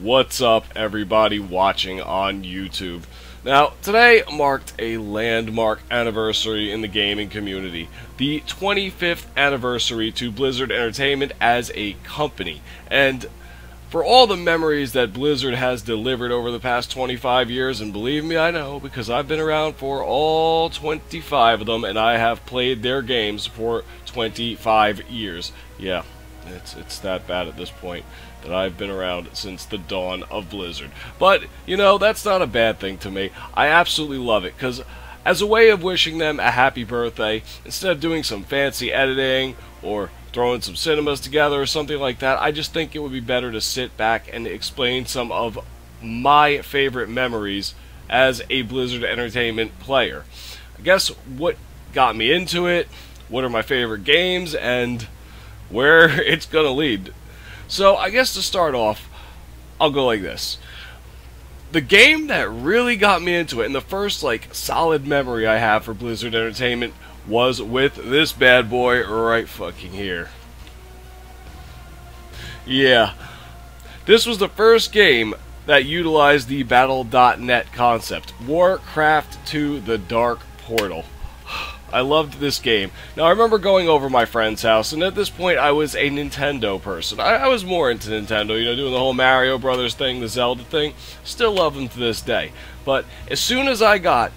What's up, everybody watching on YouTube? Now, today marked a landmark anniversary in the gaming community. The 25th anniversary to Blizzard Entertainment as a company. And for all the memories that Blizzard has delivered over the past 25 years, and believe me, I know, because I've been around for all 25 of them, and I have played their games for 25 years. Yeah, it's that bad at this point that I've been around since the dawn of Blizzard. But, you know, that's not a bad thing to me. I absolutely love it, because as a way of wishing them a happy birthday, instead of doing some fancy editing or throwing some cinemas together or something like that, I just think it would be better to sit back and explain some of my favorite memories as a Blizzard Entertainment player. I guess what got me into it, what are my favorite games, and where it's gonna lead. So I guess to start off, I'll go like this. The game that really got me into it, and the first solid memory I have for Blizzard Entertainment, was with this bad boy right fucking here. Yeah, this was the first game that utilized the Battle.net concept, Warcraft 2: The Dark Portal. I loved this game. Now, I remember going over my friend's house, and at this point, I was a Nintendo person. I was more into Nintendo, you know, doing the whole Mario Brothers thing, the Zelda thing. Still love them to this day. But as soon as I got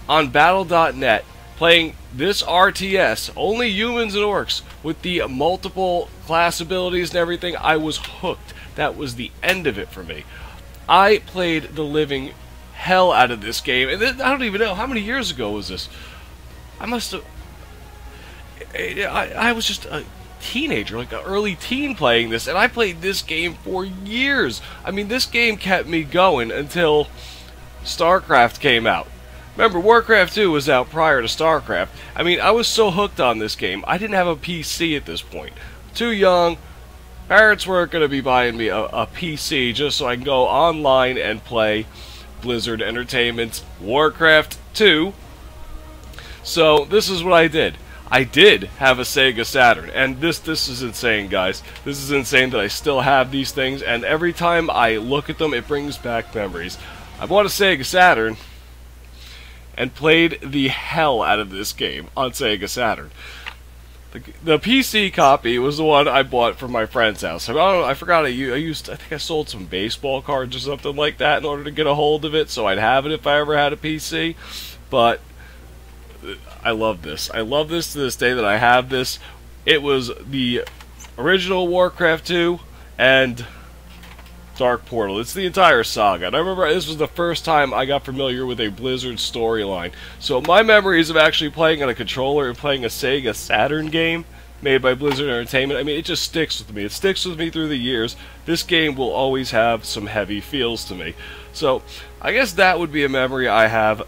on Battle.net, playing this RTS, only humans and orcs, with the multiple class abilities and everything, I was hooked. That was the end of it for me. I played the living hell out of this game, and I don't even know, how many years ago was this? I must have... I was just a teenager, like an early teen playing this, and I played this game for years. I mean, this game kept me going until StarCraft came out. Remember, Warcraft 2 was out prior to StarCraft. I mean, I was so hooked on this game, I didn't have a PC at this point. Too young. Parents weren't going to be buying me a PC just so I can go online and play Blizzard Entertainment's Warcraft 2. So, this is what I did. I did have a Sega Saturn, and this is insane, guys. This is insane that I still have these things, and every time I look at them, it brings back memories. I bought a Sega Saturn and played the hell out of this game on Sega Saturn. The PC copy was the one I bought from my friend's house. I forgot I think I sold some baseball cards or something like that in order to get a hold of it, so I'd have it if I ever had a PC. But I love this. I love this to this day that I have this. It was the original Warcraft 2 and Dark Portal. It's the entire saga. And I remember this was the first time I got familiar with a Blizzard storyline. So my memories of actually playing on a controller and playing a Sega Saturn game made by Blizzard Entertainment, I mean, it just sticks with me. It sticks with me through the years. This game will always have some heavy feels to me. So I guess that would be a memory I have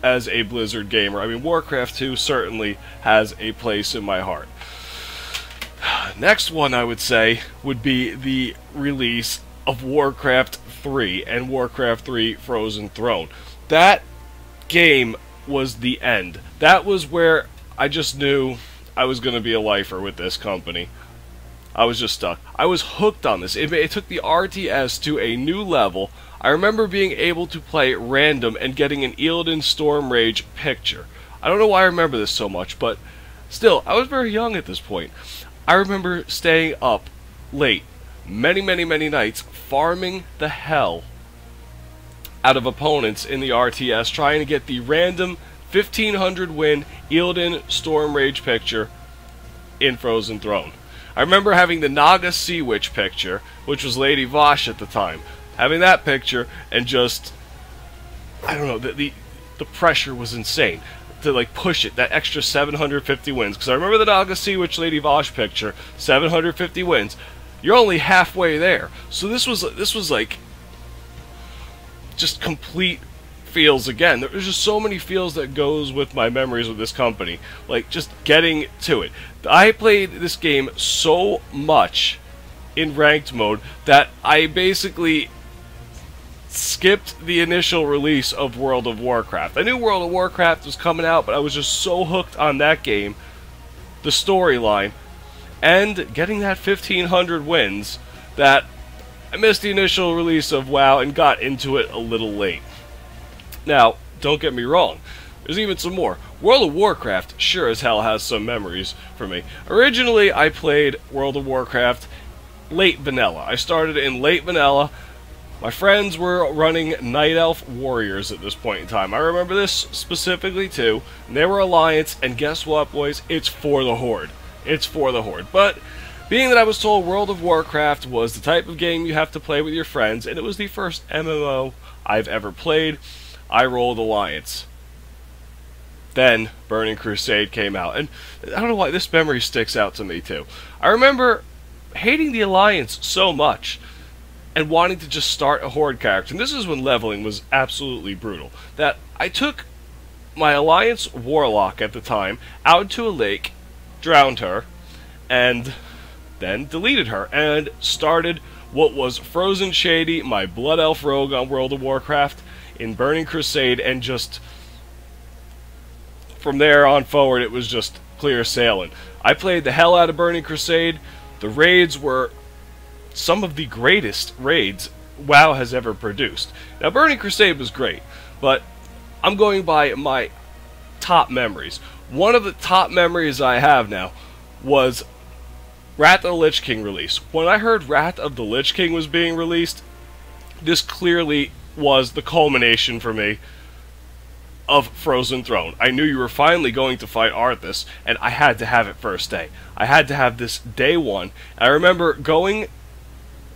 as a Blizzard gamer. I mean, Warcraft 2 certainly has a place in my heart. Next one I would say would be the release of Warcraft 3 and Warcraft 3 Frozen Throne. That game was the end. That was where I just knew I was going to be a lifer with this company. I was just stuck. I was hooked on this. It took the RTS to a new level. I remember being able to play random and getting an Illidan Stormrage picture. I don't know why I remember this so much, but still, I was very young at this point. I remember staying up late, many nights, farming the hell out of opponents in the RTS, trying to get the random 1500 win Illidan Stormrage picture in Frozen Throne. I remember having the Naga Sea Witch picture, which was Lady Vashj at the time. Having that picture and just, I don't know, the pressure was insane to push it, that extra 750 wins. Because I remember the Naga Sea Witch Lady Vashj picture, 750 wins. You're only halfway there. So this was just complete feels again. There's just so many feels that goes with my memories with this company. Like, just getting to it. I played this game so much in ranked mode that I basically skipped the initial release of World of Warcraft. I knew World of Warcraft was coming out, but I was just so hooked on that game, the storyline, and getting that 1500 wins that I missed the initial release of WoW and got into it a little late. Now, don't get me wrong, there's even some more. World of Warcraft sure as hell has some memories for me. Originally, I played World of Warcraft late vanilla. I started in late vanilla. My friends were running Night Elf Warriors at this point in time. I remember this specifically too. And they were Alliance, and guess what, boys? It's for the Horde. It's for the Horde. But being that I was told World of Warcraft was the type of game you have to play with your friends, and it was the first MMO I've ever played, I rolled Alliance. Then Burning Crusade came out, and I don't know why this memory sticks out to me too. I remember hating the Alliance so much and wanting to just start a Horde character, and this is when leveling was absolutely brutal, that I took my Alliance Warlock at the time out to a lake, drowned her, and then deleted her, and started what was Frozen Shady, my Blood Elf Rogue on World of Warcraft, in Burning Crusade, and just from there on forward it was just clear sailing. I played the hell out of Burning Crusade. The raids were some of the greatest raids WoW has ever produced. Now, Burning Crusade was great, but I'm going by my top memories. One of the top memories I have now was Wrath of the Lich King release. When I heard Wrath of the Lich King was being released, this clearly was the culmination for me of Frozen Throne. I knew you were finally going to fight Arthas, and I had to have it first day. I had to have this day one. I remember going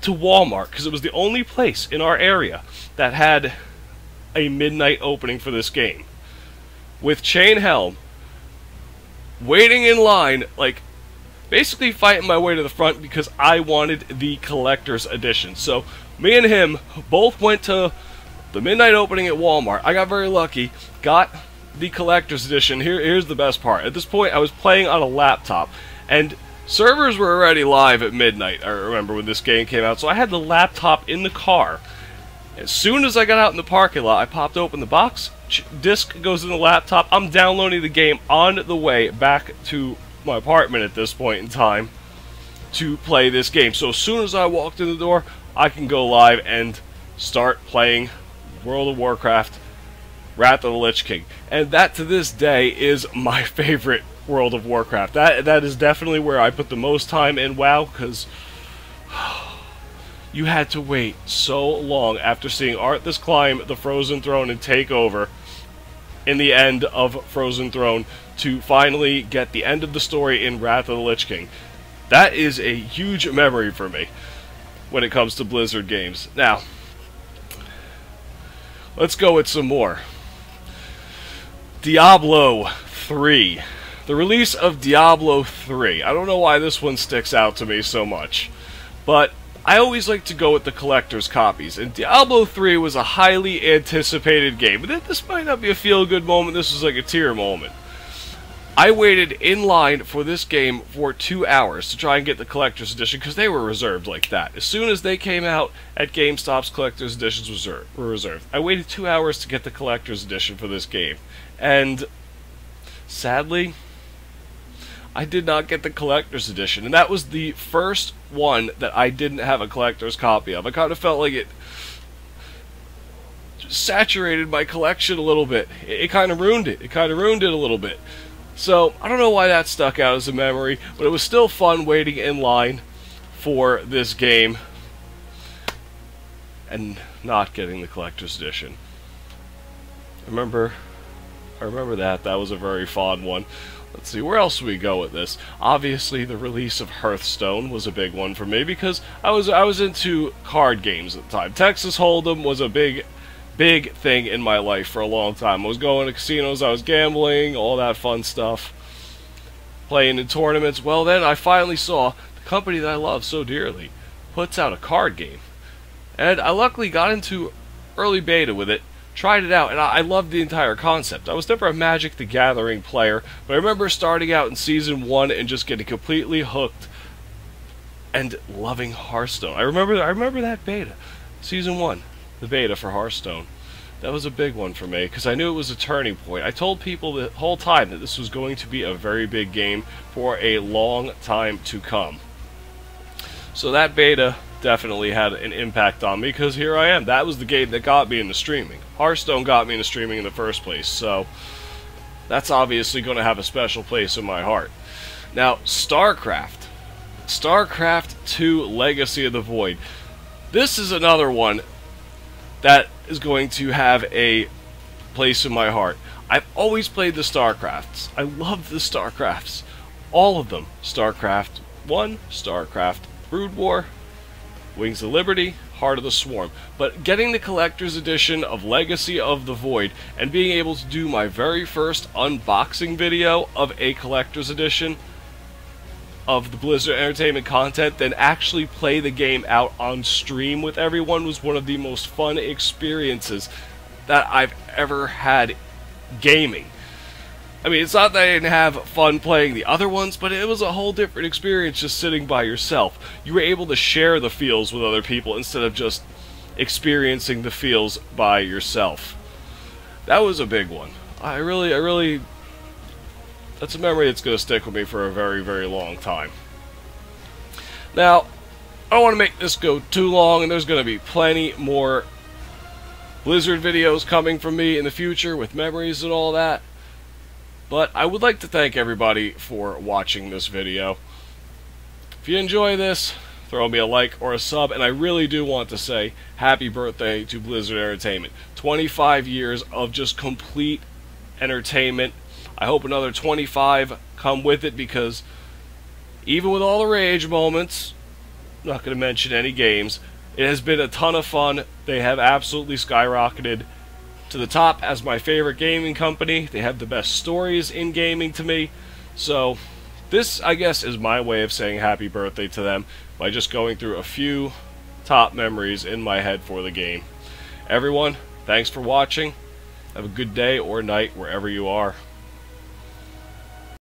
to Walmart, because it was the only place in our area that had a midnight opening for this game, with Chain Helm, waiting in line, like, basically fighting my way to the front because I wanted the collector's edition. So, me and him both went to the midnight opening at Walmart. I got very lucky, got the collector's edition. Here's the best part. At this point, I was playing on a laptop, and servers were already live at midnight, I remember, when this game came out, so I had the laptop in the car. As soon as I got out in the parking lot, I popped open the box, disc goes in the laptop, I'm downloading the game on the way back to my apartment at this point in time to play this game. So as soon as I walked in the door, I can go live and start playing World of Warcraft Wrath of the Lich King. And that, to this day, is my favorite World of Warcraft. That is definitely where I put the most time in WoW, because you had to wait so long after seeing Arthas climb the Frozen Throne and take over in the end of Frozen Throne to finally get the end of the story in Wrath of the Lich King. That is a huge memory for me when it comes to Blizzard games. Now, let's go with some more. Diablo 3. The release of Diablo 3. I don't know why this one sticks out to me so much, but I always like to go with the collector's copies, and Diablo 3 was a highly anticipated game. But this might not be a feel-good moment, this was like a tear moment. I waited in line for this game for 2 hours to try and get the collector's edition, because they were reserved like that. As soon as they came out at GameStop's, collector's editions were reserved. I waited 2 hours to get the collector's edition for this game, and sadly, I did not get the collector's edition, and that was the first one that I didn't have a collector's copy of. I kind of felt like it saturated my collection a little bit. It kind of ruined it. It kind of ruined it a little bit. So, I don't know why that stuck out as a memory, but it was still fun waiting in line for this game and not getting the collector's edition. I remember that. That was a very fond one. Let's see, where else do we go with this? Obviously, the release of Hearthstone was a big one for me because I was into card games at the time. Texas Hold'em was a big thing in my life for a long time. I was going to casinos, I was gambling, all that fun stuff, playing in tournaments. Well, then I finally saw the company that I love so dearly puts out a card game, and I luckily got into early beta with it. Tried it out, and I loved the entire concept. I was never a Magic the Gathering player, but I remember starting out in Season 1 and just getting completely hooked and loving Hearthstone. I remember that beta. Season 1, the beta for Hearthstone. That was a big one for me, because I knew it was a turning point. I told people the whole time that this was going to be a very big game for a long time to come. So that beta definitely had an impact on me, because here I am. That was the game that got me into streaming. Hearthstone got me into streaming in the first place, so that's obviously going to have a special place in my heart. Now, StarCraft. StarCraft 2 Legacy of the Void. This is another one that is going to have a place in my heart. I've always played the StarCrafts. I love the StarCrafts. All of them. StarCraft 1, StarCraft Brood War, Wings of Liberty, Heart of the Swarm. But getting the collector's edition of Legacy of the Void and being able to do my very first unboxing video of a collector's edition of the Blizzard Entertainment content, then actually play the game out on stream with everyone, was one of the most fun experiences that I've ever had gaming. I mean, it's not that I didn't have fun playing the other ones, but it was a whole different experience just sitting by yourself. You were able to share the feels with other people instead of just experiencing the feels by yourself. That was a big one. I really, that's a memory that's going to stick with me for a very, very long time. Now, I don't want to make this go too long, and there's going to be plenty more Blizzard videos coming from me in the future with memories and all that. But I would like to thank everybody for watching this video. If you enjoy this, throw me a like or a sub, and I really do want to say happy birthday to Blizzard Entertainment. 25 years of just complete entertainment. I hope another 25 come with it, because even with all the rage moments, I'm not going to mention any games, it has been a ton of fun. They have absolutely skyrocketed to the top as my favorite gaming company. They have the best stories in gaming to me. So this, I guess, is my way of saying happy birthday to them, by just going through a few top memories in my head for the game. Everyone, thanks for watching. Have a good day or night wherever you are.